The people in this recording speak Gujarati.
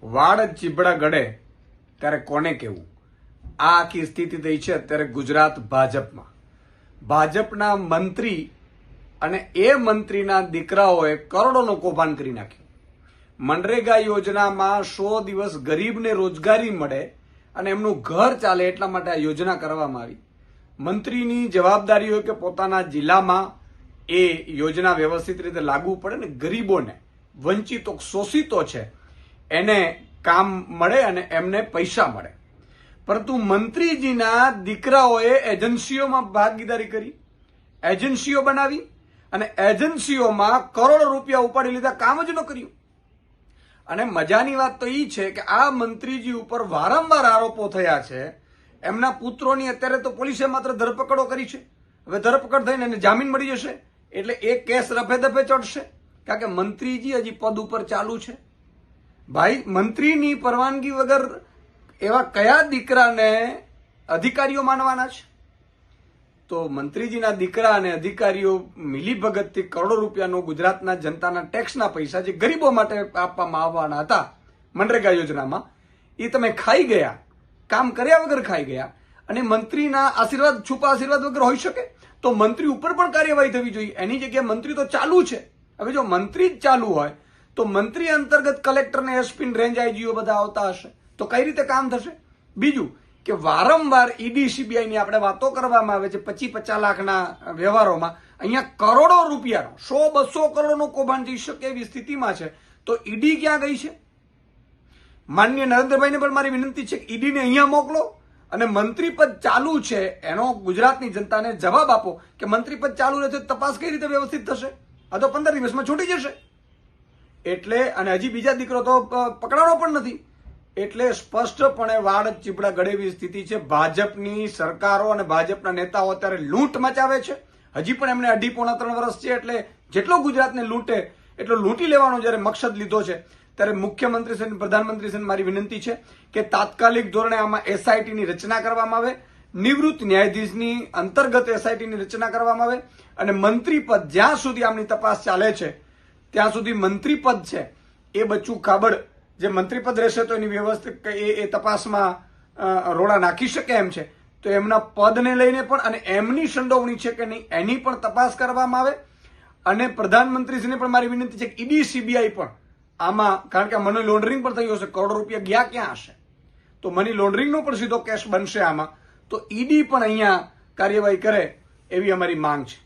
વાડ ચીબડા ગળે ત્યારે કોને કહેવું? આ આખી સ્થિતિ થઈ છે અત્યારે ગુજરાત ભાજપમાં. ભાજપના મંત્રી અને એ મંત્રીના દીકરાઓએ કરોડોનું કૌભાંડ કરી નાખ્યું. મનરેગા યોજનામાં 100 દિવસ ગરીબને રોજગારી મળે અને એમનું ઘર ચાલે એટલા માટે આ યોજના કરવામાં આવી. મંત્રીની જવાબદારી હોય કે પોતાના જિલ્લામાં એ યોજના વ્યવસ્થિત રીતે લાગુ પડે ને ગરીબોને, વંચિતો, શોષિતો છે એને કામ મળે અને એમને પૈસા મળે. પરંતુ મંત્રીજીના દીકરાઓએ એજન્સીઓમાં ભાગીદારી કરી, એજન્સીઓ બનાવી અને એજન્સીઓમાં કરોડો રૂપિયા ઉપાડી લીધા, કામ જ ન કર્યું. અને મજાની વાત તો એ છે કે આ મંત્રીજી ઉપર વારંવાર આરોપો થયા છે. એમના પુત્રોની અત્યારે તો પોલીસે માત્ર ધરપકડો કરી છે. હવે ધરપકડ થઈને એને જામીન મળી જશે એટલે એ કેસ રફે દફે ચડશે, કારણ કે મંત્રીજી હજી પદ ઉપર ચાલુ છે. ભાઈ, મંત્રીની પરવાનગી વગર એવા કયા દીકરાને અધિકારીઓ માનવાના છે? તો મંત્રીજીના દીકરા અને અધિકારીઓ મિલીભગતથી કરોડો રૂપિયાનો ગુજરાતના જનતાના ટેક્સના પૈસા જે ગરીબો માટે આપવામાં આવવાના હતા મનરેગા યોજનામાં, એ તમે ખાઈ ગયા, કામ કર્યા વગર ખાઈ ગયા. અને મંત્રીના આશીર્વાદ, છુપા આશીર્વાદ વગર હોઈ શકે? તો મંત્રી ઉપર પણ કાર્યવાહી થવી જોઈએ. એની જગ્યાએ મંત્રી તો ચાલુ છે. હવે જો મંત્રી જ ચાલુ હોય તો મંત્રી અંતર્ગત કલેક્ટરને, એસપી, રેન્જ આઈજીઓ બધા આવતા હશે તો કઈ રીતે કામ થશે? બીજું કે વારંવાર ઈડી, સીબીઆઈની આપણે વાતો કરવામાં આવે છે 25-50 લાખના વ્યવહારોમાં. અહીંયા કરોડો રૂપિયાનો, 100-200 કરોડનું કૌભાંડ થઈ શકે એવી સ્થિતિમાં છે. તો ઈડી ક્યાં ગઈ છે? માનનીય નરેન્દ્રભાઈને પણ મારી વિનંતી છે કે ઈડીને અહીંયા મોકલો અને મંત્રી પદ ચાલુ છે એનો ગુજરાતની જનતાને જવાબ આપો કે મંત્રી પદ ચાલુ રહે છે, તપાસ કઈ રીતે વ્યવસ્થિત થશે? આ તો 15 દિવસમાં છૂટી જશે. એટલે અને હજી બીજા દીકરો તો પકડાણો પણ નથી. એટલે સ્પષ્ટપણે વાડ ચીબડા ગળેવી સ્થિતિ છે. ભાજપની સરકારો અને ભાજપના નેતાઓ અત્યારે લૂંટ મચાવે છે. હજી પણ એમને 2.5-3 વર્ષ છે એટલે જેટલો ગુજરાતને લૂંટે એટલો લૂંટી લેવાનો જયારે મકસદ લીધો છે, ત્યારે મુખ્યમંત્રી શ્રી, પ્રધાનમંત્રી શ્રી મારી વિનંતી છે કે તાત્કાલિક ધોરણે આમાં એસઆઈટીની રચના કરવામાં આવે, નિવૃત્ત ન્યાયાધીશની અંતર્ગત એસઆઈટીની રચના કરવામાં આવે અને મંત્રી પદ જ્યાં સુધી આમની તપાસ ચાલે છે ત્યાં સુધી મંત્રી પદ છે એ બચ્ચું કાબડ જે મંત્રીપદ રહેશે તો એની વ્યવસ્થિત એ તપાસમાં રોડા નાખી શકે એમ છે. તો એમના પદને લઈને પણ અને એમની સંડોવણી છે કે નહીં એની પણ તપાસ કરવામાં આવે. અને પ્રધાનમંત્રીશ્રીને પણ મારી વિનંતી છે કે ઈડી, સીબીઆઈ પણ આમાં, કારણ કે મની લોન્ડરિંગ પણ થયું હશે, કરોડો રૂપિયા ગયા ક્યાં હશે, તો મની લોન્ડરિંગનો પણ સીધો કેસ બનશે આમાં. તો ઈડી પણ અહીંયા કાર્યવાહી કરે એવી અમારી માંગ છે.